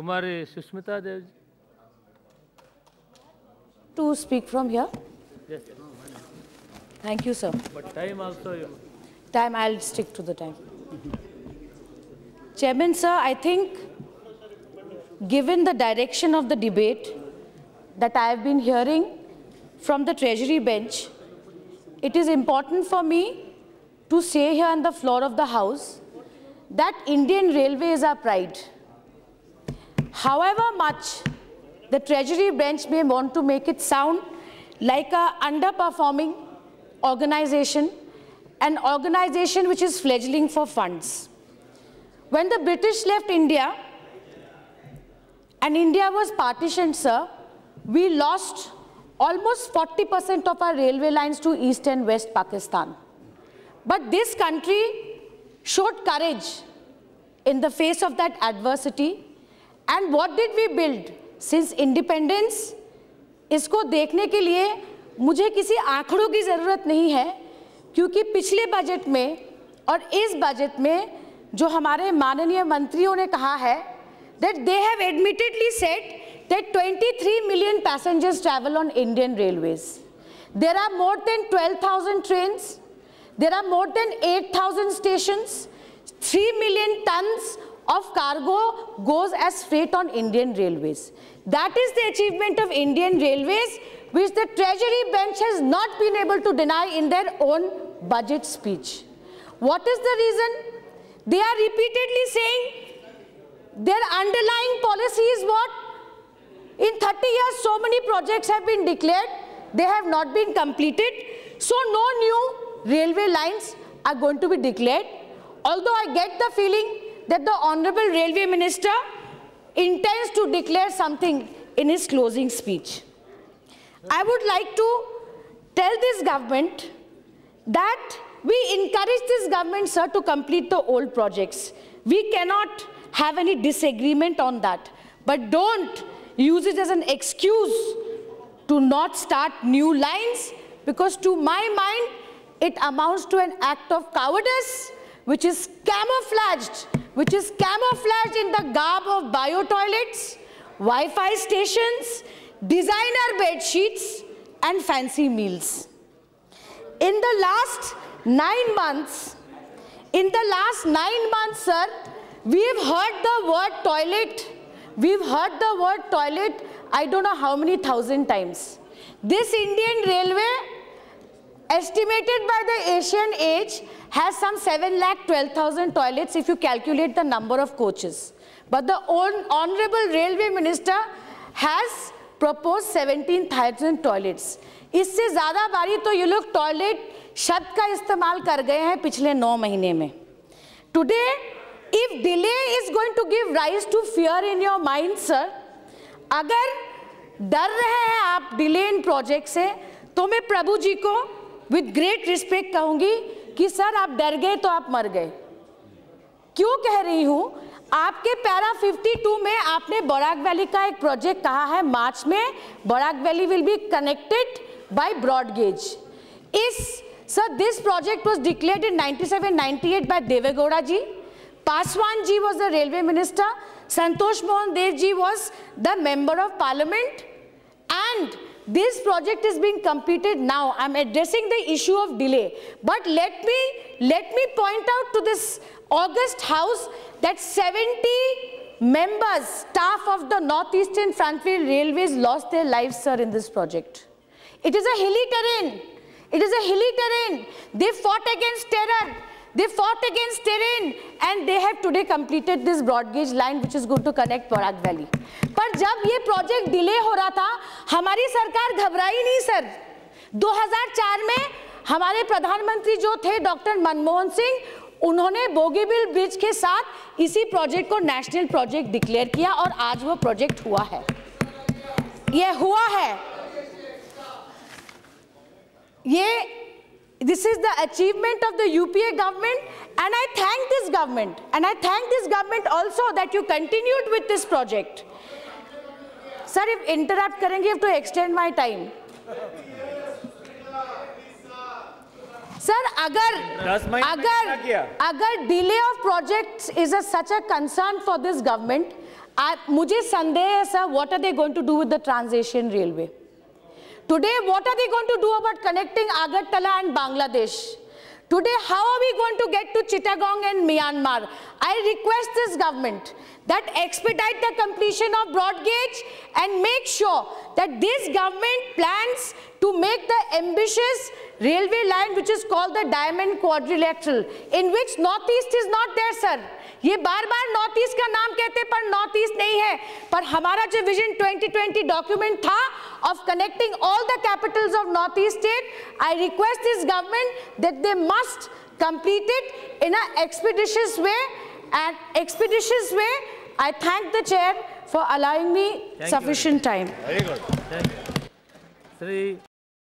Kumari Sushmita Dev. To speak from here? Yes. Thank you, sir. But time also. Time, I'll stick to the time. Chairman, sir, I think given the direction of the debate that I have been hearing from the Treasury bench, it is important for me to say here on the floor of the House that Indian Railway is our pride. However much the Treasury bench may want to make it sound like an underperforming organization, an organization which is fledgling for funds. When the British left India and India was partitioned, sir, we lost almost 40% of our railway lines to East and West Pakistan. But this country showed courage in the face of that adversity. And what did we build? Since independence, इसको देखने के लिए मुझे किसी आंकड़ों की ज़रूरत नहीं है, क्योंकि पिछले बजट में और इस बजट में जो हमारे माननीय मंत्रियों ने कहा है that they have admittedly said that 23 million passengers travel on Indian railways. There are more than 12,000 trains. There are more than 8,000 stations. 3 million tons of cargo goes as freight on Indian railways. That is the achievement of Indian Railways, which the Treasury bench has not been able to deny in their own budget speech. What is the reason? They are repeatedly saying their underlying policy is what? In 30 years, so many projects have been declared, they have not been completed, so no new railway lines are going to be declared. Although I get the feeling that the Honorable Railway Minister intends to declare something in his closing speech. I would like to tell this government that we encourage this government, sir, to complete the old projects. We cannot have any disagreement on that. But don't use it as an excuse to not start new lines, because to my mind, it amounts to an act of cowardice, which is camouflaged in the garb of bio-toilets, Wi-Fi stations, designer bed sheets, and fancy meals. In the last 9 months, sir, we've heard the word toilet. We've heard the word toilet, I don't know how many thousand times. This Indian Railway, estimated by the Asian Age, has some 7,12,000 toilets if you calculate the number of coaches. But the Honorable Railway Minister has proposed 17,000 toilets. इससे ज़्यादा बारी तो ये लोग toilet शब्द का इस्तेमाल कर गए हैं पिछले 9 महीने में. Today, if delay is going to give rise to fear in your mind, sir, अगर डर रहे हैं आप delay in project से, तो मैं प्रभु जी को with great respect कहूँगी कि सर आप डर गए तो आप मर गए. क्यों कह रही हूँ? आपके पैरा 52 में आपने बराक वैली का एक प्रोजेक्ट कहा है. मार्च में Barak valley will be connected by broad gauge. Sir, this project was declared in 97-98 by Devegowda ji. Paswan ji was the railway minister. Santosh Mohan Dev ji was the member of parliament. And this project is being completed now. I'm addressing the issue of delay. But let me point out to this august house that 70 members, staff of the Northeastern Frontfield Railways lost their lives, sir, in this project. It is a hilly terrain. It is a hilly terrain. They fought against terror. They fought against terrain, and they have today completed this broad gauge line which is going to connect Barak Valley. पर जब ये project delay हो रहा था, हमारी सरकार घबराई नहीं, सर. 2004 में हमारे प्रधानमंत्री जो थे डॉक्टर मनमोहन सिंह, उन्होंने बोगीबिल ब्रिज के साथ इसी प्रोजेक्ट को नेशनल प्रोजेक्ट डिक्लेयर किया और आज वो प्रोजेक्ट हुआ है. ये हुआ है. This is the achievement of the UPA government, and I thank this government, and I thank this government also that you continued with this project. Sir, if interrupt करेंगे, you have to extend my time. Sir, अगर delay of projects is such a concern for this government, मुझे संदेह है sir, what are they going to do with the Trans-Asian Railway? Today, what are they going to do about connecting Agartala and Bangladesh? Today, how are we going to get to Chittagong and Myanmar? I request this government that expedite the completion of broad gauge and make sure that this government plans to make the ambitious railway line which is called the Diamond Quadrilateral, in which Northeast is not there, sir. ये बार बार north east का नाम कहते पर north east नहीं है, पर हमारा जो विजन 2020 डॉक्यूमेंट था of connecting all the capitals of north east state, I request this government that they must complete it in a expeditious way and expeditious way. I thank the chair for allowing me sufficient time. Very good. Thank you. Sri